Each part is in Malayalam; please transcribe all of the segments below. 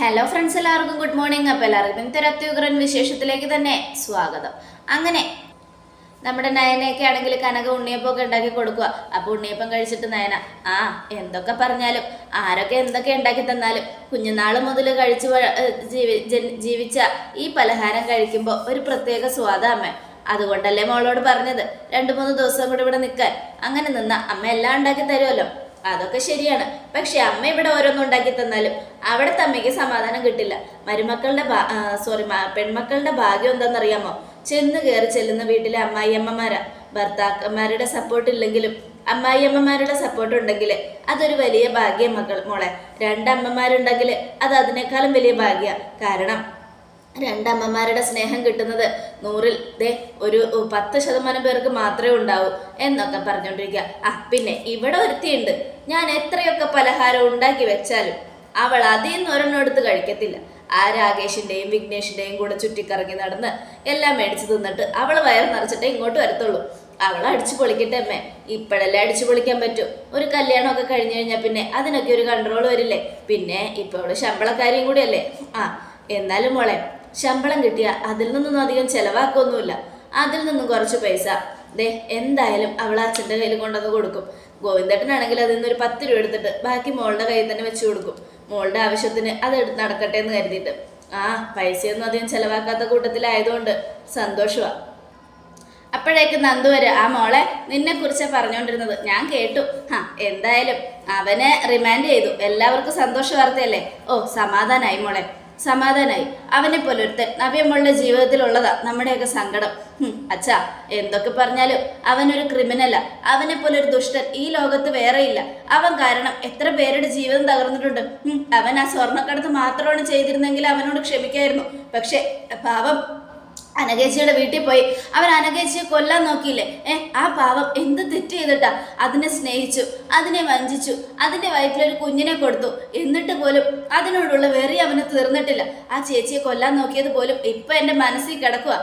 ഹലോ ഫ്രണ്ട്സ്, എല്ലാവർക്കും ഗുഡ് മോർണിംഗ്. അപ്പോൾ എല്ലാവർക്കും ഇന്നത്തെ അത്യുഗ്രൻ വിശേഷത്തിലേക്ക് തന്നെ സ്വാഗതം. അങ്ങനെ നമ്മുടെ നയനയൊക്കെ ആണെങ്കിൽ കനക ഉണ്ണിയപ്പമൊക്കെ ഉണ്ടാക്കി കൊടുക്കുക. അപ്പോൾ ഉണ്ണിയപ്പം കഴിച്ചിട്ട് നയന എന്തൊക്കെ പറഞ്ഞാലും ആരൊക്കെ എന്തൊക്കെ ഉണ്ടാക്കി തന്നാലും കുഞ്ഞുനാൾ മുതൽ ജീവിച്ച ഈ പലഹാരം കഴിക്കുമ്പോൾ ഒരു പ്രത്യേക സ്വാദാമ്മ. അതുകൊണ്ടല്ലേ മോളോട് പറഞ്ഞത് 2-3 ദിവസം കൂടി ഇവിടെ നിൽക്കാൻ. അങ്ങനെ നിന്ന അമ്മ എല്ലാം ഉണ്ടാക്കി തരുമല്ലോ. അതൊക്കെ ശരിയാണ്. പക്ഷെ അമ്മ ഇവിടെ ഓരോന്നും ഉണ്ടാക്കി തന്നാലും അവിടുത്തെ അമ്മയ്ക്ക് സമാധാനം കിട്ടില്ല. പെൺമക്കളുടെ ഭാഗ്യം എന്താണെന്നറിയാമോ? ചെല്ലുന്ന വീട്ടിലെ അമ്മായിയമ്മമാരാ. ഭർത്താക്കന്മാരുടെ സപ്പോർട്ട് ഇല്ലെങ്കിലും അമ്മായിയമ്മമാരുടെ സപ്പോർട്ട് ഉണ്ടെങ്കിൽ അതൊരു വലിയ ഭാഗ്യം മോളെ. 2 അമ്മമാരുണ്ടെങ്കിൽ അത് അതിനേക്കാളും വലിയ ഭാഗ്യ. കാരണം 2 അമ്മമാരുടെ സ്നേഹം കിട്ടുന്നത് 100-ൽ ഒരു 10% പേർക്ക് മാത്രമേ ഉണ്ടാവൂ എന്നൊക്കെ പറഞ്ഞുകൊണ്ടിരിക്കുക. പിന്നെ ഇവിടെ ഒരുത്തിയുണ്ട്, ഞാൻ എത്രയൊക്കെ പലഹാരം ഉണ്ടാക്കി വെച്ചാലും അവൾ അതിൽ നിന്ന് ഒരെണ്ണം എടുത്ത് കഴിക്കത്തില്ല. ആ രാകേഷിൻ്റെയും വിഘ്നേഷിൻ്റെയും കൂടെ ചുറ്റിക്കറങ്ങി നടന്ന് എല്ലാം മേടിച്ച് തിന്നിട്ട് അവൾ വയർ നിറച്ചിട്ടേ ഇങ്ങോട്ട് വരത്തുള്ളൂ. അവൾ അടിച്ചു പൊളിക്കട്ടെ അമ്മേ. ഇപ്പോഴല്ലേ അടിച്ചു പൊളിക്കാൻ പറ്റൂ. ഒരു കല്യാണമൊക്കെ കഴിഞ്ഞു കഴിഞ്ഞാൽ പിന്നെ അതിനൊക്കെ ഒരു കൺട്രോൾ വരില്ലേ. പിന്നെ ഇപ്പോൾ അവൾ ശമ്പളക്കാരിയും കൂടിയല്ലേ. എന്നാലും മോളെ, ശമ്പളം കിട്ടിയാൽ അതിൽ നിന്നൊന്നും അധികം ചിലവാക്കൊന്നുമില്ല. അതിൽ നിന്നും കുറച്ച് പൈസ എന്തായാലും അവൾ അച്ഛൻ്റെ കയ്യിൽ കൊണ്ടുവന്ന് കൊടുക്കും. ഗോവിന്ദേട്ടനാണെങ്കിൽ അതിൽ നിന്നൊരു 10 രൂപ എടുത്തിട്ട് ബാക്കി മോളുടെ കയ്യിൽ തന്നെ വെച്ച് കൊടുക്കും. മോളുടെ ആവശ്യത്തിന് അത് നടക്കട്ടെ എന്ന് കരുതിയിട്ട്. പൈസയൊന്നും അധികം ചിലവാക്കാത്ത കൂട്ടത്തിലായതുകൊണ്ട് സന്തോഷമാണ്. അപ്പോഴേക്ക് നന്ദു വരെ മോളെ നിന്നെ കുറിച്ച് പറഞ്ഞുകൊണ്ടിരുന്നത് ഞാൻ കേട്ടു. എന്തായാലും അവനെ റിമാൻഡ് ചെയ്തു. എല്ലാവർക്കും സന്തോഷ വാർത്തയല്ലേ? സമാധാനായി മോളെ, സമാധാനായി. അവനെ പോലെ ഒരുത്തൻ നവ്യമോളുടെ ജീവിതത്തിലുള്ളതാ നമ്മുടെയൊക്കെ സങ്കടം. അച്ഛാ, എന്തൊക്കെ പറഞ്ഞാലും അവനൊരു ക്രിമിനലാ. അവനെ പോലെ ഒരു ദുഷ്ടൻ ഈ ലോകത്ത് വേറെയില്ല. അവൻ കാരണം എത്ര പേരുടെ ജീവിതം തകർന്നിട്ടുണ്ട്. അവൻ ആ സ്വർണ്ണക്കടത്ത് മാത്രമാണ് ചെയ്തിരുന്നെങ്കിൽ അവനോട് ക്ഷമിക്കായിരുന്നു. പക്ഷെ പാവം അനഘേച്ചിയുടെ വീട്ടിൽ പോയി അവൻ അനഘേച്ചിയെ കൊല്ലാൻ നോക്കിയില്ലേ? ആ പാവം എന്ത് തെറ്റ് ചെയ്തിട്ടാ? അതിനെ സ്നേഹിച്ചു, അതിനെ വഞ്ചിച്ചു, അതിൻ്റെ വയറ്റിലൊരു കുഞ്ഞിനെ കൊടുത്തു. എന്നിട്ട് പോലും അതിനോടുള്ള വെറി അവന് തീർന്നിട്ടില്ല. ആ ചേച്ചിയെ കൊല്ലാൻ നോക്കിയത് പോലും ഇപ്പം എൻ്റെ മനസ്സിൽ കിടക്കുക.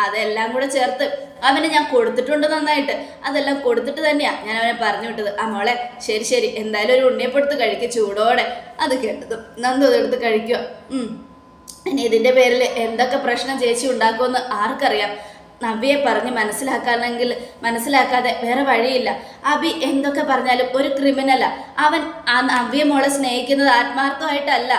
അതെല്ലാം കൂടെ ചേർത്ത് അവന് ഞാൻ കൊടുത്തിട്ടുണ്ട് നന്നായിട്ട്. അതെല്ലാം കൊടുത്തിട്ട് തന്നെയാണ് ഞാൻ അവനെ പറഞ്ഞു വിട്ടത്. മോളെ, ശരി, എന്തായാലും ഒരു ഉണ്ണിയപ്പെടുത്ത് കഴിക്കുക ചൂടോടെ. അത് കേട്ടതും നന്ദു അതെടുത്ത് കഴിക്കുക. ഇനി ഇതിൻ്റെ പേരിൽ എന്തൊക്കെ പ്രശ്നം ചേച്ചി ഉണ്ടാക്കുമെന്ന് ആർക്കറിയാം. നവ്യയെ പറഞ്ഞ് മനസ്സിലാക്കാതെ വേറെ വഴിയില്ല. അബി എന്തൊക്കെ പറഞ്ഞാലും ഒരു ക്രിമിനലാ. അവൻ ആ നവ്യ മോളെ സ്നേഹിക്കുന്നത് ആത്മാർത്ഥമായിട്ടല്ല.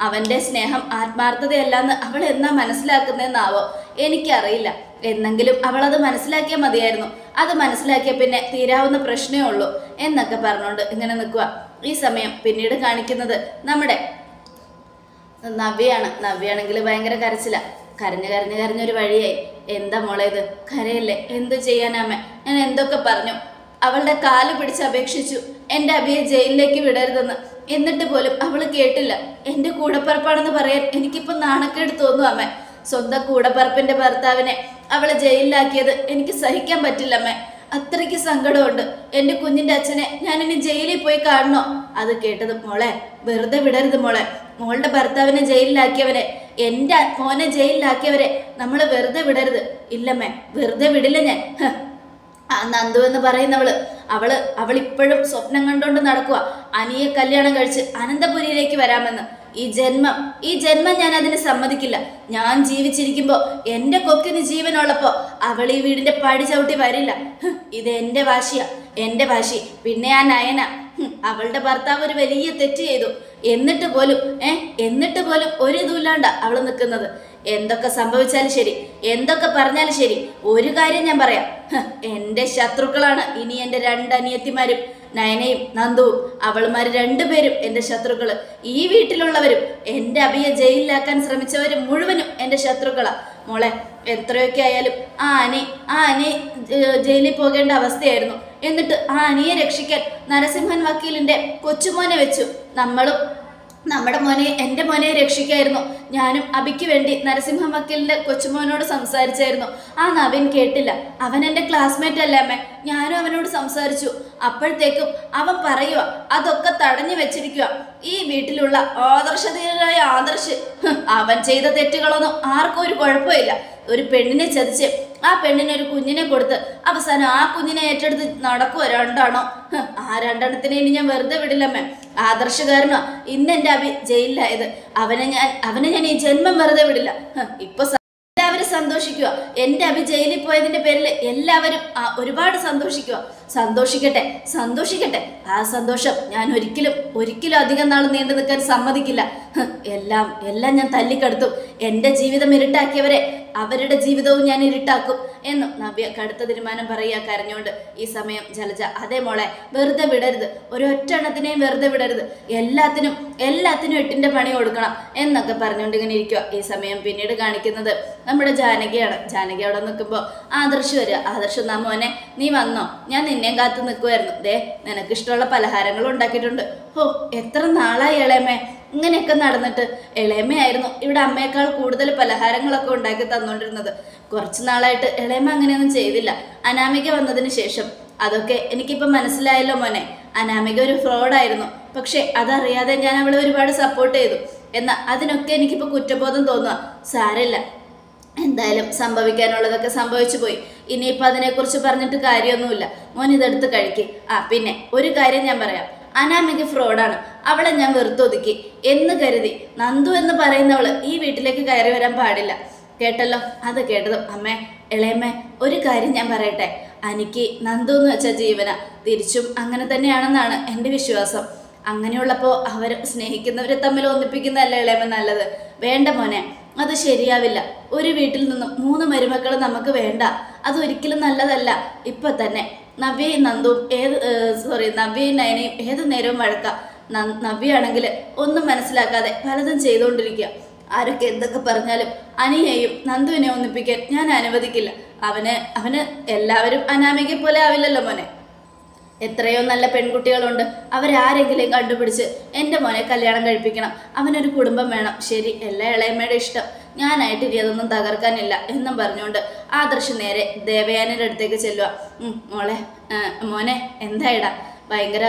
അവൻ്റെ സ്നേഹം ആത്മാർത്ഥതയല്ലെന്ന് അവൾ എന്നാ മനസ്സിലാക്കുന്നതെന്നാവോ എനിക്കറിയില്ല. എന്നെങ്കിലും അവളത് മനസ്സിലാക്കിയാൽ മതിയായിരുന്നു. അത് മനസ്സിലാക്കിയ പിന്നെ തീരാവുന്ന പ്രശ്നമേ ഉള്ളൂ എന്നൊക്കെ പറഞ്ഞുകൊണ്ട് ഇങ്ങനെ നിൽക്കുക. ഈ സമയം പിന്നീട് കാണിക്കുന്നത് നമ്മുടെ നവ്യാണെങ്കിൽ ഭയങ്കര കരച്ചില. കരഞ്ഞൊരു വഴിയായി. എന്താ മോളെ ഇത്? കരയല്ലേ? എന്ത് ചെയ്യാനാമ? ഞാൻ എന്തൊക്കെ പറഞ്ഞു. അവളുടെ കാല് പിടിച്ച് അപേക്ഷിച്ചു എൻ്റെ അബിയെ ജയിലിലേക്ക് വിടരുതെന്ന്. എന്നിട്ട് പോലും അവൾ കേട്ടില്ല. എൻ്റെ കൂടപ്പറപ്പാണെന്ന് പറയാൻ എനിക്കിപ്പോൾ നാണക്കേട് തോന്നും അമ്മ. സ്വന്തം കൂടപ്പറപ്പിൻ്റെ ഭർത്താവിനെ അവളെ ജയിലിലാക്കിയത് എനിക്ക് സഹിക്കാൻ പറ്റില്ല അമ്മ. അത്രയ്ക്ക് സങ്കടമുണ്ട്. എൻ്റെ കുഞ്ഞിൻ്റെ അച്ഛനെ ഞാനിനി ജയിലിൽ പോയി കാണണോ? അത് കേട്ടത് മോളെ, വെറുതെ വിടരുത് മോളെ. മോളുടെ ഭർത്താവിനെ ജയിലിലാക്കിയവരെ, എൻ്റെ മോനെ ജയിലിലാക്കിയവരെ നമ്മൾ വെറുതെ വിടരുത്. ഇല്ലമ്മേ, വെറുതെ വിടില്ല ഞാൻ. നന്ദു എന്ന് പറയുന്നവള് അവളിപ്പോഴും സ്വപ്നം കണ്ടുകൊണ്ട് നടക്കുക. അനിയെ കല്യാണം കഴിച്ച് അനന്തപുരിയിലേക്ക് വരാമെന്ന്. ഈ ജന്മം ഞാൻ അതിന് സമ്മതിക്കില്ല. ഞാൻ ജീവിച്ചിരിക്കുമ്പോൾ എൻ്റെ കൊക്കിന് ജീവനുള്ളപ്പോൾ അവൾ ഈ വീടിൻ്റെ പടി ചവിട്ടി വരില്ല. ഇത് എൻ്റെ വാശിയാ, എൻ്റെ വാശി. പിന്നെ ആ നയന, അവളുടെ ഭർത്താവ് ഒരു വലിയ തെറ്റ് ചെയ്തു. എന്നിട്ട് പോലും ഒരു ഇതുമില്ലാണ്ട അവൾ നിൽക്കുന്നത്. എന്തൊക്കെ സംഭവിച്ചാലും ശരി, എന്തൊക്കെ പറഞ്ഞാലും ശരി, ഒരു കാര്യം ഞാൻ പറയാം. എൻ്റെ ശത്രുക്കളാണ് ഇനി എൻ്റെ 2 അനിയത്തിമാരും, നയനയും നന്ദുവും. അവൾമാർ 2 പേരും എൻ്റെ ശത്രുക്കൾ. ഈ വീട്ടിലുള്ളവരും എൻ്റെ അബിയെ ജയിലിലാക്കാൻ ശ്രമിച്ചവരും മുഴുവനും എൻ്റെ ശത്രുക്കളാണ് മോളെ. എത്രയൊക്കെ ആയാലും ആ അനി ജയിലിൽ പോകേണ്ട അവസ്ഥയായിരുന്നു. എന്നിട്ട് ആ അനിയെ രക്ഷിക്കാൻ നരസിംഹൻ വക്കീലിൻ്റെ കൊച്ചുമോനെ വെച്ചു. നമ്മുടെ മോനെ, എൻ്റെ മോനെ രക്ഷിക്കായിരുന്നു. ഞാനും അബിക്ക് വേണ്ടി നരസിംഹ വക്കീലിൻ്റെ കൊച്ചുമോനോട് സംസാരിച്ചായിരുന്നു. ആ നവീൻ കേട്ടില്ല. അവൻ എൻ്റെ ക്ലാസ്മേറ്റ് അല്ലേ അമ്മേ. ഞാനും അവനോട് സംസാരിച്ചു. അപ്പോഴത്തേക്കും അവൻ പറയുക അതൊക്കെ തടഞ്ഞു വെച്ചിരിക്കുക. ഈ വീട്ടിലുള്ള ആദർശധീരനായ ആദർശ്, അവൻ ചെയ്ത തെറ്റുകളൊന്നും ആർക്കും ഒരു കുഴപ്പമില്ല. ഒരു പെണ്ണിനെ ചതിച്ച് ആ പെണ്ണിനൊരു കുഞ്ഞിനെ കൊടുത്ത് അവസാനം ആ കുഞ്ഞിനെ ഏറ്റെടുത്ത് നടക്കുവോ രണ്ടാണോ? ആ രണ്ടെണ്ണത്തിനെ ഇനി ഞാൻ വെറുതെ വിടില്ലമ്മേ. ആദർശകാരനോ ഇന്ന് എൻ്റെ അഭി ജയിലിലായത്, അവനെ ഞാൻ ഈ ജന്മം വെറുതെ വിടില്ല. ഇപ്പൊ എല്ലാവരും സന്തോഷിക്കുക. എൻ്റെ അഭി ജയിലിൽ പോയതിന്റെ പേരിൽ എല്ലാവരും ഒരുപാട് സന്തോഷിക്കട്ടെ. ആ സന്തോഷം ഞാൻ ഒരിക്കലും അധികം നാൾ നീണ്ടു നിൽക്കാൻ സമ്മതിക്കില്ല. എല്ലാം ഞാൻ തല്ലിക്കെടുത്തും. എൻ്റെ ജീവിതം ഇരുട്ടാക്കിയവരെ അവരുടെ ജീവിതവും ഞാൻ ഇരുട്ടാക്കും എന്നും നവ്യ കടുത്ത തീരുമാനം പറയുക കരഞ്ഞുകൊണ്ട്. ഈ സമയം ജലജ, അതേ മോളെ, വെറുതെ വിടരുത്, ഒരൊറ്റെണ്ണത്തിനെയും വെറുതെ വിടരുത്, എല്ലാത്തിനും 8ന്റെ പണി കൊടുക്കണം എന്നൊക്കെ പറഞ്ഞുകൊണ്ട് ഇങ്ങനെ ഇരിക്കുക. ഈ സമയം പിന്നീട് കാണിക്കുന്നത് നമ്മുടെ ജാനകിയാണ്. ജാനകി അവിടെ നിൽക്കുമ്പോൾ ആദർശ് വരിക. ആദർശ്, എന്നാ മോനെ നീ വന്നോ? ഞാൻ നിന്നെയും കാത്തു നിൽക്കുമായിരുന്നു. ദേ നിനക്കിഷ്ടമുള്ള പലഹാരങ്ങൾ ഉണ്ടാക്കിയിട്ടുണ്ട്. ഓ, എത്ര നാളായി ഇളയമേ ഇങ്ങനെയൊക്കെ നടന്നിട്ട്. ഇളയമ്മയായിരുന്നു ഇവിടെ അമ്മയേക്കാൾ കൂടുതൽ പലഹാരങ്ങളൊക്കെ ഉണ്ടാക്കി തന്നുകൊണ്ടിരുന്നത്. കുറച്ച് നാളായിട്ട് ഇളയമ്മ അങ്ങനെയൊന്നും ചെയ്തില്ല. അനാമിക വന്നതിന് ശേഷം അതൊക്കെ എനിക്കിപ്പോൾ മനസ്സിലായല്ലോ മോനെ. അനാമിക ഒരു ഫ്രോഡായിരുന്നു, പക്ഷെ അതറിയാതെ ഞാൻ അവളെ ഒരുപാട് സപ്പോർട്ട് ചെയ്തു. എന്നാൽ അതിനൊക്കെ എനിക്കിപ്പോൾ കുറ്റബോധം തോന്നുക. സാരമില്ല, എന്തായാലും സംഭവിക്കാനുള്ളതൊക്കെ സംഭവിച്ചു പോയി. ഇനിയിപ്പോൾ അതിനെക്കുറിച്ച് പറഞ്ഞിട്ട് കാര്യമൊന്നുമില്ല. മോൻ ഇതെടുത്ത് കഴിക്ക്. പിന്നെ ഒരു കാര്യം ഞാൻ പറയാം, അനാമിക ഫ്രോഡാണ്, അവളെ ഞാൻ വെറുത്തൊതുക്കി എന്ന് കരുതി നന്ദു എന്ന് പറയുന്നവള് ഈ വീട്ടിലേക്ക് കയറി വരാൻ പാടില്ല. കേട്ടല്ലോ? അത് കേട്ടതും അമ്മേ, ഇളയമ്മേ, ഒരു കാര്യം ഞാൻ പറയട്ടെ. എനിക്ക് നന്ദു എന്ന് വെച്ച ജീവന, തിരിച്ചും അങ്ങനെ തന്നെയാണെന്നാണ് എൻ്റെ വിശ്വാസം. അങ്ങനെയുള്ളപ്പോൾ അവർ സ്നേഹിക്കുന്നവരെ തമ്മിൽ ഒന്നിപ്പിക്കുന്നതല്ല ഇളയമ്മ നല്ലത്. വേണ്ട മോനെ, അത് ശരിയാവില്ല. ഒരു വീട്ടിൽ നിന്നും 3 മരുമക്കൾ നമുക്ക് വേണ്ട. അതൊരിക്കലും നല്ലതല്ല. ഇപ്പം തന്നെ നവ്യയും നയനയും ഏത് നേരവും വഴക്കാം. നവ്യയാണെങ്കിൽ ഒന്നും മനസ്സിലാക്കാതെ പലതും ചെയ്തുകൊണ്ടിരിക്കുക. ആരൊക്കെ എന്തൊക്കെ പറഞ്ഞാലും അനിയെയും നന്ദുവിനെ ഒന്നിപ്പിക്കാൻ ഞാൻ അനുവദിക്കില്ല. അവന് എല്ലാവരും അനാമികയെ പോലെ ആവില്ലല്ലോ മോനെ. എത്രയോ നല്ല പെൺകുട്ടികളുണ്ട്. അവരാരെങ്കിലും കണ്ടുപിടിച്ച് എൻ്റെ മോനെ കല്യാണം കഴിപ്പിക്കണം. അവനൊരു കുടുംബം വേണം. ശരി, എല്ലാ ഇളയമ്മയുടെ ഇഷ്ടം. ഞാനായിട്ട് ഇനി അതൊന്നും തകർക്കാനില്ല എന്നും പറഞ്ഞുകൊണ്ട് ആദർശ് നേരെ ദേവയാനിയുടെ അടുത്തേക്ക് ചെല്ലുക. മോനെ എന്തായിടാ? ഭയങ്കര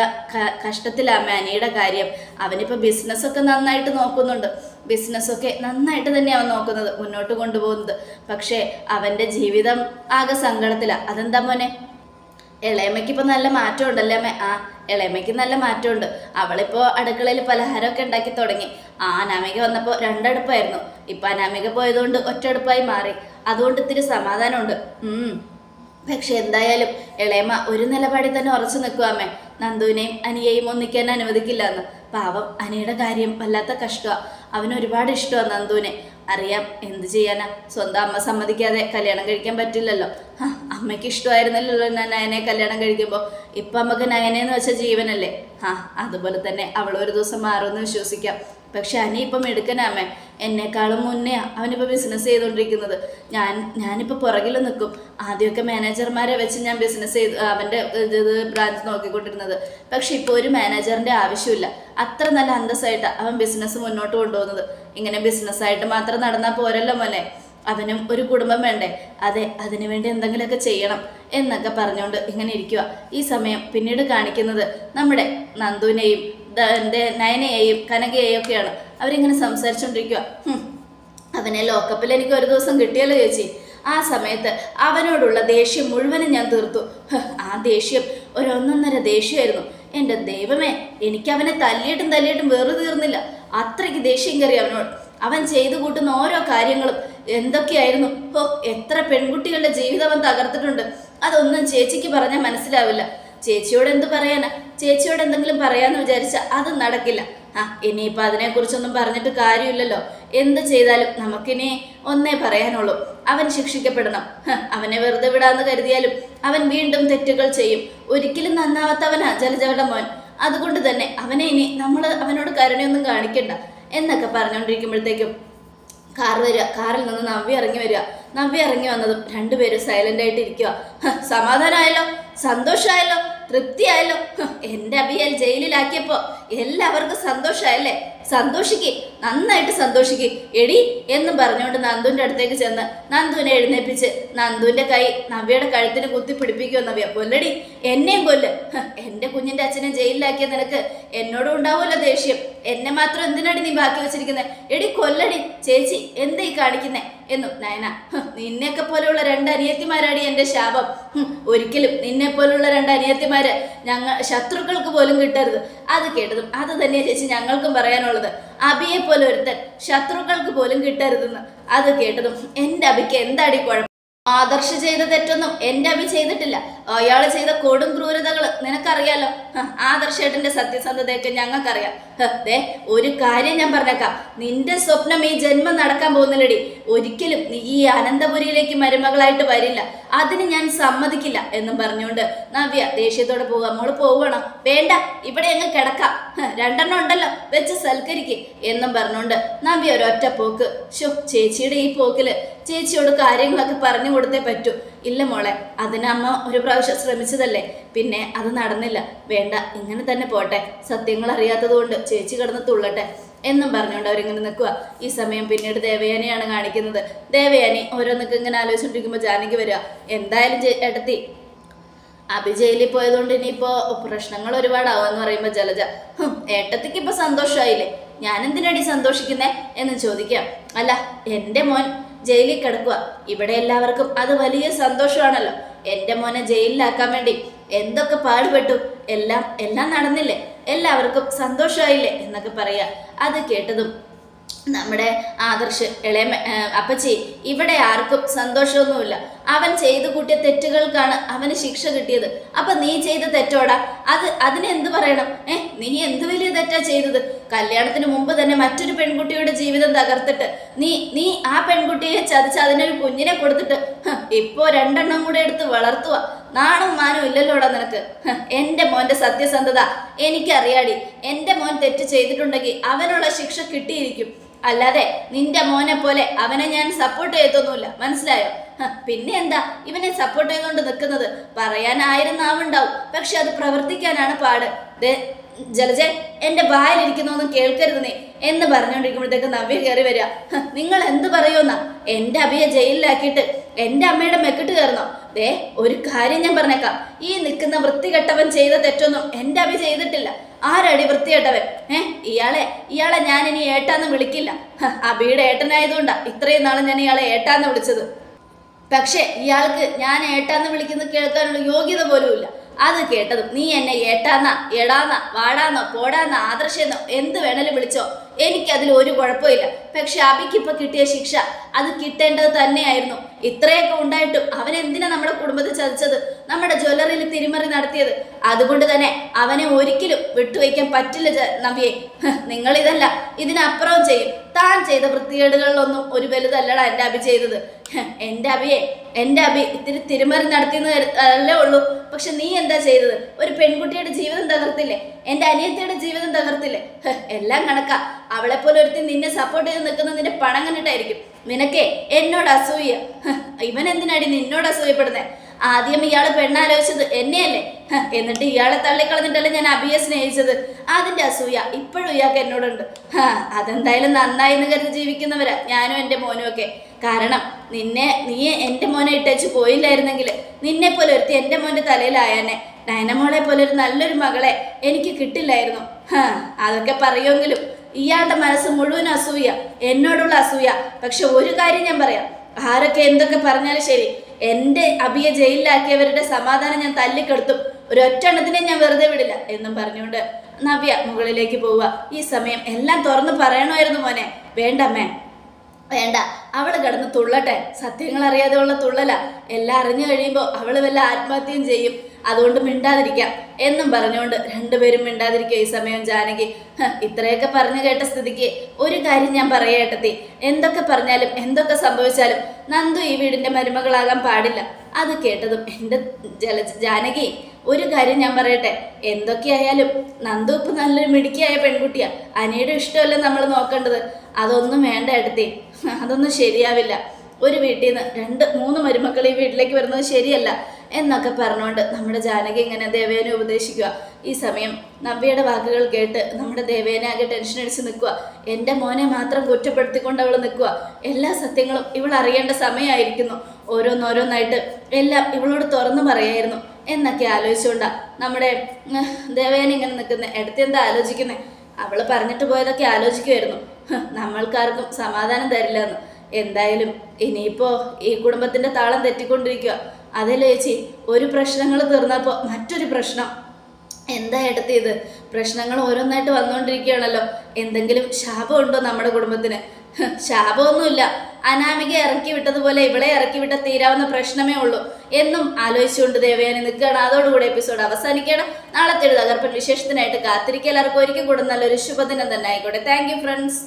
കഷ്ടത്തിലാണ് അനിയുടെ കാര്യം. അവനിപ്പോൾ ബിസിനസ്സൊക്കെ നന്നായിട്ട് നോക്കുന്നുണ്ട്. ബിസിനസ്സൊക്കെ നന്നായിട്ട് തന്നെ അവൻ നോക്കുന്നത്, മുന്നോട്ട് കൊണ്ടുപോകുന്നത്. പക്ഷേ അവൻ്റെ ജീവിതം ആകെ സങ്കടത്തിലാണ്. അതെന്താ മോനെ? ഇളയമ്മയ്ക്ക് ഇപ്പോൾ നല്ല മാറ്റം ഉണ്ടല്ലേ അമ്മേ? ഇളയമ്മയ്ക്ക് നല്ല മാറ്റമുണ്ട്. അവളിപ്പോൾ അടുക്കളയിൽ പലഹാരമൊക്കെ ഉണ്ടാക്കി തുടങ്ങി. അനാമിക വന്നപ്പോൾ 2 അടുപ്പായിരുന്നു. ഇപ്പം അനാമിക പോയതുകൊണ്ട് 1 അടുപ്പായി മാറി. അതുകൊണ്ട് ഇത്തിരി സമാധാനമുണ്ട്. പക്ഷെ എന്തായാലും ഇളയമ്മ ഒരു നിലപാടിൽ തന്നെ ഉറച്ചു നിൽക്കുവാമേ. നന്ദുവിനെയും അനിയെയും ഒന്നിക്കാൻ അനുവദിക്കില്ല എന്ന്. പാവം അനിയുടെ കാര്യം വല്ലാത്ത കഷ്ടമാണ്. അവനൊരുപാട് ഇഷ്ടമാണ് നന്ദുവിനെ. അറിയാം, എന്ത് ചെയ്യാനാ, സ്വന്തം അമ്മ സമ്മതിക്കാതെ കല്യാണം കഴിക്കാൻ പറ്റില്ലല്ലോ. അമ്മയ്ക്ക് ഇഷ്ടമായിരുന്നല്ലോ ഞാൻ നയനെ കല്യാണം കഴിക്കുമ്പോൾ. ഇപ്പം അമ്മക്ക് നയനെന്ന് വെച്ച ജീവനല്ലേ. അതുപോലെ തന്നെ അവൾ ഒരു ദിവസം മാറുമെന്ന് വിശ്വസിക്കാം. പക്ഷെ അനി ഇപ്പം എടുക്കനാമേ, എന്നെക്കാളും മുന്നേ അവനിപ്പോൾ ബിസിനസ് ചെയ്തുകൊണ്ടിരിക്കുന്നത്. ഞാനിപ്പോൾ പുറകിൽ നിൽക്കും. ആദ്യമൊക്കെ മാനേജർമാരെ വെച്ച് ഞാൻ ബിസിനസ് ചെയ്ത് അവൻ്റെ ബ്രാഞ്ച് നോക്കിക്കൊണ്ടിരുന്നത്. പക്ഷെ ഇപ്പോൾ ഒരു മാനേജറിൻ്റെ ആവശ്യമില്ല. അത്ര നല്ല അന്തസ്സായിട്ടാണ് അവൻ ബിസിനസ് മുന്നോട്ട് കൊണ്ടുപോകുന്നത്. ഇങ്ങനെ ബിസിനസ്സായിട്ട് മാത്രം നടന്നാൽ പോരല്ലോ മോനെ, അവനും ഒരു കുടുംബം വേണ്ടേ? അതെ, അതിനുവേണ്ടി എന്തെങ്കിലുമൊക്കെ ചെയ്യണം എന്നൊക്കെ പറഞ്ഞുകൊണ്ട് ഇങ്ങനെ ഇരിക്കുക. ഈ സമയം പിന്നീട് കാണിക്കുന്നത് നമ്മുടെ നന്ദുവിനെയും നയനയെയും കനകയെയും ഒക്കെയാണ്. അവരിങ്ങനെ സംസാരിച്ചുകൊണ്ടിരിക്കുക. അവനെ ലോക്കപ്പിൽ എനിക്ക് ഒരു ദിവസം കിട്ടിയല്ലോ ചേച്ചി. ആ സമയത്ത് അവനോടുള്ള ദേഷ്യം മുഴുവനും ഞാൻ തീർത്തു. ആ ദേഷ്യം ഒരു 1.5 ദേഷ്യമായിരുന്നു. എൻ്റെ ദൈവമേ, എനിക്ക് അവനെ തല്ലിയിട്ടും വേറെ തീർന്നില്ല. അത്രയ്ക്ക് ദേഷ്യം കയറി അവനോട്. അവൻ ചെയ്തു കൂട്ടുന്ന ഓരോ കാര്യങ്ങളും എന്തൊക്കെയായിരുന്നു. എത്ര പെൺകുട്ടികളുടെ ജീവിതം അവൻ തകർത്തിട്ടുണ്ട്. അതൊന്നും ചേച്ചിക്ക് പറഞ്ഞാൽ മനസ്സിലാവില്ല. ചേച്ചിയോട് എന്ത് പറയാനാ? ചേച്ചിയോട് എന്തെങ്കിലും പറയാന്ന് വിചാരിച്ചാൽ അത് നടക്കില്ല. ഇനിയിപ്പോൾ അതിനെക്കുറിച്ചൊന്നും പറഞ്ഞിട്ട് കാര്യമില്ലല്ലോ. എന്ത് ചെയ്താലും നമുക്കിനി ഒന്നേ പറയാനുള്ളൂ, അവൻ ശിക്ഷിക്കപ്പെടണം. അവനെ വെറുതെ വിടാന്ന് കരുതിയാലും അവൻ വീണ്ടും തെറ്റുകൾ ചെയ്യും. ഒരിക്കലും നന്നാവാത്തവനാ ജലജയുടെ മോൻ. അതുകൊണ്ട് തന്നെ അവനെ ഇനി നമ്മൾ അവനോട് കരുണയൊന്നും കാണിക്കണ്ട എന്നൊക്കെ പറഞ്ഞുകൊണ്ടിരിക്കുമ്പോഴത്തേക്കും കാർ വരിക. കാറിൽ നിന്ന് നവ്യ ഇറങ്ങി വരിക. നവ്യ ഇറങ്ങി വന്നതും 2 പേരും സൈലന്റ് ആയിട്ട് ഇരിക്കുക. സമാധാനമായല്ലോ, സന്തോഷമായല്ലോ, തൃപ്തിയായല്ലോ. എൻ്റെ അബിയൽ ജയിലിലാക്കിയപ്പോൾ എല്ലാവർക്കും സന്തോഷമായല്ലേ? സന്തോഷിക്ക്, നന്നായിട്ട് സന്തോഷിക്ക് എടി എന്നും പറഞ്ഞുകൊണ്ട് നന്ദുവിൻ്റെ അടുത്തേക്ക് ചെന്ന് നന്ദുവിനെ എഴുന്നേപ്പിച്ച് നന്ദുവിൻ്റെ കൈ നവ്യയുടെ കഴുത്തിന് കുത്തി പിടിപ്പിക്കുമോ നവ്യ? കൊല്ലടി, എന്നെയും കൊല്ല്. എൻ്റെ കുഞ്ഞിൻ്റെ അച്ഛനെ ജയിലിലാക്കിയ നിനക്ക് എന്നോടും ഉണ്ടാവുമല്ലോ ദേഷ്യം. എന്നെ മാത്രം എന്തിനാടി നീ ബാക്കി വെച്ചിരിക്കുന്നത്? എടി കൊല്ലടി. ചേച്ചി എന്താ ഈ കാണിക്കുന്നേ എന്നു നയന. നിന്നെയൊക്കെ പോലെയുള്ള രണ്ട് അനിയത്തിമാരാടി എൻ്റെ ശാപം. ഒരിക്കലും നിന്നെ പോലുള്ള രണ്ട് അനിയത്തിമാര് ശത്രുക്കൾക്ക് പോലും കിട്ടരുത്. അത് കേട്ടതും അത് തന്നെ ചേച്ചി ഞങ്ങൾക്കും പറയാനുള്ളത്. അബിയെ പോലെ ഒരുത്തൻ ശത്രുക്കൾക്ക് പോലും കിട്ടരുതെന്ന്. അത് കേട്ടതും എൻ്റെ അബിക്ക് എന്താടി കുഴപ്പം? ആദർശ് ചെയ്ത തെറ്റൊന്നും എൻ്റെ അഭി ചെയ്തിട്ടില്ല. അയാൾ ചെയ്ത കൊടും ക്രൂരതകൾ നിനക്കറിയാലോ. ആദർശേട്ടൻ്റെ സത്യസന്ധതയൊക്കെ ഞങ്ങൾക്കറിയാം. ദേ ഒരു കാര്യം ഞാൻ പറഞ്ഞേക്കാം, നിന്റെ സ്വപ്നം ഈ ജന്മം നടക്കാൻ പോകുന്നില്ലടി. ഒരിക്കലും നീ ഈ അനന്തപുരിയിലേക്ക് മരുമകളായിട്ട് വരില്ല. അതിന് ഞാൻ സമ്മതിക്കില്ല എന്നും പറഞ്ഞുകൊണ്ട് നവ്യ ദേഷ്യത്തോടെ പോവുക. മോള് പോവണോ? വേണ്ട, ഇവിടെ അങ്ങ് കിടക്കാം. രണ്ടെണ്ണം ഉണ്ടല്ലോ, വെച്ച് സൽക്കരിക്ക് എന്നും പറഞ്ഞുകൊണ്ട് നവ്യ ഒരൊറ്റ പോക്ക്. ചേച്ചിയുടെ ഈ പോക്കില് ചേച്ചിയോട് കാര്യങ്ങളൊക്കെ പറഞ്ഞു കൊടുത്തേ പറ്റൂ. ഇല്ല മോളെ, അതിനമ്മ ഒരു പ്രാവശ്യം ശ്രമിച്ചതല്ലേ, പിന്നെ അത് നടന്നില്ല. വേണ്ട, ഇങ്ങനെ തന്നെ പോട്ടെ. സത്യങ്ങൾ അറിയാത്തത് കൊണ്ട് ചേച്ചി കിടന്ന് തുള്ളട്ടെ എന്നും പറഞ്ഞുകൊണ്ട് അവരിങ്ങനെ നിൽക്കുക. ഈ സമയം പിന്നീട് ദേവയാനിയാണ് കാണിക്കുന്നത്. ദേവയാനി ഓരോന്നൊക്കെ ഇങ്ങനെ ആലോചിച്ചിട്ടിരിക്കുമ്പോൾ ജാനകി വരിക. എന്തായാലും ഏട്ടത്തി അഭി ജയിലിൽ പോയതുകൊണ്ട് ഇനിയിപ്പോൾ പ്രശ്നങ്ങൾ ഒരുപാടാവുമെന്ന് പറയുമ്പോൾ ജലജ, ഏട്ടത്തിക്ക് ഇപ്പോൾ സന്തോഷമായില്ലേ, ഞാൻ എന്തിനാടി സന്തോഷിക്കുന്നേ എന്ന് ചോദിക്കാം. അല്ല, എൻ്റെ മോൻ ജയിലിൽ കിടക്കുക, ഇവിടെ എല്ലാവർക്കും അത് വലിയ സന്തോഷമാണല്ലോ. എൻ്റെ മോനെ ജയിലിലാക്കാൻ വേണ്ടി എന്തൊക്കെ പാടുപെട്ടു, എല്ലാം നടന്നില്ലേ, എല്ലാവർക്കും സന്തോഷമായില്ലേ എന്നൊക്കെ പറയാ. അത് കേട്ടതും നമ്മുടെ ആദർശ് അപ്പച്ചി, ഇവിടെ ആർക്കും സന്തോഷമൊന്നുമില്ല. അവൻ ചെയ്തു കൂട്ടിയ തെറ്റുകൾക്കാണ് അവന് ശിക്ഷ കിട്ടിയത്. അപ്പൊ നീ ചെയ്ത തെറ്റോടാ, അതിനെ എന്ത് പറയണം? നീ എന്ത് വലിയ തെറ്റാ ചെയ്തത്? കല്യാണത്തിന് മുമ്പ് തന്നെ മറ്റൊരു പെൺകുട്ടിയുടെ ജീവിതം തകർത്തിട്ട് നീ ആ പെൺകുട്ടിയെ ചതിച്ച് അതിനൊരു കുഞ്ഞിനെ കൊടുത്തിട്ട് ഇപ്പോ രണ്ടെണ്ണം കൂടെ എടുത്ത് വളർത്തുക. നാണും മാനും ഇല്ലല്ലോടാ നിനക്ക്. എൻ്റെ മോൻ്റെ സത്യസന്ധത എനിക്കറിയാടി. എൻ്റെ മോൻ തെറ്റ് ചെയ്തിട്ടുണ്ടെങ്കിൽ അവനുള്ള ശിക്ഷ കിട്ടിയിരിക്കും. അല്ലാതെ നിന്റെ മോനെ പോലെ അവനെ ഞാൻ സപ്പോർട്ട് ചെയ്തൊന്നുമില്ല, മനസ്സിലായോ? പിന്നെ എന്താ ഇവനെ സപ്പോർട്ട് ചെയ്തുകൊണ്ട് നിൽക്കുന്നത്? പറയാൻ 1000 നാവുണ്ടാവും, പക്ഷെ അത് പ്രവർത്തിക്കാനാണ് പാട്. ജലജ, എൻ്റെ വായിലിരിക്കുന്നൊന്നും കേൾക്കരുത് നീ എന്ന് പറഞ്ഞുകൊണ്ടിരിക്കുമ്പോഴത്തേക്ക് നവ്യ കയറി വരിക. നിങ്ങൾ എന്ത് പറയുമെന്നാ? എൻ്റെ അഭിയെ ജയിലിലാക്കിയിട്ട് എൻ്റെ അമ്മയുടെ മെക്കിട്ട് കയറുന്നോ? ഒരു കാര്യം ഞാൻ പറഞ്ഞേക്കാം, ഈ നിൽക്കുന്ന വൃത്തികെട്ടവൻ ചെയ്ത തെറ്റൊന്നും എൻ്റെ അഭി ചെയ്തിട്ടില്ല. ആരടി വൃത്തികെട്ടവൻ? ഇയാളെ ഞാൻ ഇനി ഏട്ടാന്ന് വിളിക്കില്ല. അഭിയുടെ ഏട്ടനായതുകൊണ്ടാ ഇത്രയും നാളും ഞാൻ ഇയാളെ ഏട്ടാന്ന് വിളിച്ചത്. പക്ഷെ ഇയാൾക്ക് ഞാൻ ഏട്ടാന്ന് വിളിക്കുന്നത് കേൾക്കാനുള്ള യോഗ്യത പോലും ഇല്ല. അത് കേട്ടതും നീ എന്നെ ഏട്ടാന്നാ, എടാന്നാ, വാടാന്നോ, പോടാന്നോ, ആദർശെന്നോ എന്ത് വേണേലും വിളിച്ചോ, എനിക്കതിൽ ഒരു കുഴപ്പമില്ല. പക്ഷെ അഭിക്കിപ്പോൾ കിട്ടിയ ശിക്ഷ അത് കിട്ടേണ്ടത് തന്നെയായിരുന്നു. ഇത്രയൊക്കെ ഉണ്ടായിട്ടും അവൻ എന്തിനാ നമ്മുടെ കുടുംബത്തെ ചതിച്ചത്, നമ്മുടെ ജ്വല്ലറിയിൽ തിരിമറി നടത്തിയത്? അതുകൊണ്ട് തന്നെ അവനെ ഒരിക്കലും വിട്ടുവയ്ക്കാൻ പറ്റില്ല നവ്യേ. നിങ്ങളിതല്ല, ഇതിനപ്പുറവും ചെയ്യും. താൻ ചെയ്ത വൃത്തികേടുകളിലൊന്നും ഒരു വലുതല്ലടാ എൻ്റെ അഭി ചെയ്തത്. എൻ്റെ അഭി ഇത്തിരി തിരിമറി നടത്തിയെന്ന് അല്ലേ ഉള്ളൂ. പക്ഷെ നീ എന്താ ചെയ്തത്? ഒരു പെൺകുട്ടിയുടെ ജീവിതം തകർത്തില്ലേ, എൻ്റെ അനിയത്തിയുടെ ജീവിതം തകർത്തില്ലേ? എല്ലാം കണക്കാ. അവളെപ്പോലെ ഒരുത്തി നിന്നെ സപ്പോർട്ട് ചെയ്ത് നിൽക്കുന്ന നിന്റെ പണം കണ്ടിട്ടായിരിക്കും. നിനക്കേ എന്നോട് അസൂയ. ഇവൻ എന്തിനാടി നിന്നോട് അസൂയപ്പെടുന്നേ? ആദ്യം ഇയാൾ പെണ്ണാലോചിച്ചത് എന്നെയല്ലേ, എന്നിട്ട് ഇയാളെ തള്ളിക്കളഞ്ഞിട്ടല്ലേ ഞാൻ അഭിയെ സ്നേഹിച്ചത്. അതിൻ്റെ അസൂയ ഇപ്പോഴും ഇയാൾക്ക് എന്നോടുണ്ട്. അതെന്തായാലും നന്നായി എന്ന് കരുതി ജീവിക്കുന്നവരാ ഞാനും എൻ്റെ മോനും ഒക്കെ. കാരണം നീ എൻ്റെ മോനെ ഇട്ടേച്ച് പോയില്ലായിരുന്നെങ്കിൽ നിന്നെ പോലെ ഒരുത്തി എൻ്റെ മോൻ്റെ തലയിലായാനെ. നയനമോളെ പോലെ ഒരു നല്ലൊരു മകളെ എനിക്ക് കിട്ടില്ലായിരുന്നു. അതൊക്കെ പറയുമെങ്കിലും ഇയാളുടെ മനസ്സ് മുഴുവൻ അസൂയ, എന്നോടുള്ള അസൂയ. പക്ഷെ ഒരു കാര്യം ഞാൻ പറയാം, ആരൊക്കെ എന്തൊക്കെ പറഞ്ഞാലും ശരി, എൻ്റെ അഭിയെ ജയിലിലാക്കിയവരുടെ സമാധാനം ഞാൻ തല്ലിക്കെടുത്തും. ഒരൊറ്റെണ്ണത്തിനെ ഞാൻ വെറുതെ വിടില്ല എന്നും പറഞ്ഞുകൊണ്ട് നവ്യ മുകളിലേക്ക് പോവുക. ഈ സമയം എല്ലാം തുറന്ന് പറയണമായിരുന്നു മോനെ. വേണ്ടമ്മേ, വേണ്ട, അവൾ കിടന്ന് തുള്ളട്ടെ. സത്യങ്ങൾ അറിയാതെ ഉള്ള തുള്ളല. എല്ലാം അറിഞ്ഞു കഴിയുമ്പോൾ അവൾ വല്ല ആത്മഹത്യയും ചെയ്യും. അതുകൊണ്ട് മിണ്ടാതിരിക്കാം എന്നും പറഞ്ഞുകൊണ്ട് രണ്ടുപേരും മിണ്ടാതിരിക്കുക. ഈ സമയം ജാനകി, ഇത്രയൊക്കെ പറഞ്ഞു കേട്ട സ്ഥിതിക്ക് ഒരു കാര്യം ഞാൻ പറയേട്ടത്തി, എന്തൊക്കെ പറഞ്ഞാലും എന്തൊക്കെ സംഭവിച്ചാലും നന്ദു ഈ വീടിൻ്റെ മരുമകളാകാൻ പാടില്ല. അത് കേട്ടതും എൻ്റെ ജാനകി, ഒരു കാര്യം ഞാൻ പറയട്ടെ, എന്തൊക്കെയായാലും നന്ദു ഇപ്പം നല്ലൊരു മിടുക്കിയായ പെൺകുട്ടിയാണ്. അനിയുടെ ഇഷ്ടമല്ല നമ്മൾ നോക്കേണ്ടത്. അതൊന്നും വേണ്ട ഏട്ടത്തി, അതൊന്നും ശരിയാവില്ല. ഒരു വീട്ടിൽ നിന്ന് 2-3 മരുമക്കൾ ഈ വീട്ടിലേക്ക് വരുന്നത് ശരിയല്ല. എന്നൊക്കെ പറഞ്ഞുകൊണ്ട് നമ്മുടെ ജാനകി ഇങ്ങനെ ദേവേനെ ഉപദേശിക്കുക. ഈ സമയം നവ്യയുടെ വാക്കുകൾ കേട്ട് നമ്മുടെ ദേവേനെ ആകെ ടെൻഷൻ അടിച്ച് നിൽക്കുക. എൻ്റെ മോനെ മാത്രം കുറ്റപ്പെടുത്തിക്കൊണ്ട് അവൾ നിൽക്കുക. എല്ലാ സത്യങ്ങളും ഇവൾ അറിയേണ്ട സമയമായിരിക്കുന്നു. ഓരോന്നോരോന്നായിട്ട് എല്ലാം ഇവളോട് തുറന്നു പറയായിരുന്നു എന്നൊക്കെ ആലോചിച്ചുകൊണ്ടാണ് നമ്മുടെ ദേവേനെ ഇങ്ങനെ നിൽക്കുന്നത്. എടുത്ത് എന്താ ആലോചിക്കുന്നത്? അവൾ പറഞ്ഞിട്ട് പോയതൊക്കെ ആലോചിക്കുമായിരുന്നു. നമ്മൾക്കാർക്കും സമാധാനം തരില്ല എന്ന്. എന്തായാലും ഇനിയിപ്പോൾ ഈ കുടുംബത്തിൻ്റെ താളം തെറ്റിക്കൊണ്ടിരിക്കുക. അതല്ലേ ചേച്ചി, ഒരു പ്രശ്നങ്ങൾ തീർന്നപ്പോൾ മറ്റൊരു പ്രശ്നം. എന്താ എടുത്ത് ഇത്? പ്രശ്നങ്ങൾ ഓരോന്നായിട്ട് വന്നുകൊണ്ടിരിക്കുകയാണല്ലോ. എന്തെങ്കിലും ശാപമുണ്ടോ നമ്മുടെ കുടുംബത്തിന്? ശാപമൊന്നുമില്ല. അനാമിക ഇറക്കി വിട്ടതുപോലെ ഇവളെ ഇറക്കി വിട്ട തീരാവുന്ന പ്രശ്നമേ ഉള്ളൂ എന്നും ആലോചിച്ചുകൊണ്ട് ദേവയാനി നിൽക്കുകയാണ്. അതോടുകൂടി എപ്പിസോഡ് അവസാനിക്കുകയാണ്. നാളത്തെ ഒരു തകർപ്പൻ വിശേഷത്തിനായിട്ട് കാത്തിരിക്കുക. എല്ലാവർക്കും ഒരിക്കൽ കൂടെ നല്ലൊരു ശുഭദിനം തന്നെ ആയിക്കോട്ടെ. Thank you friends.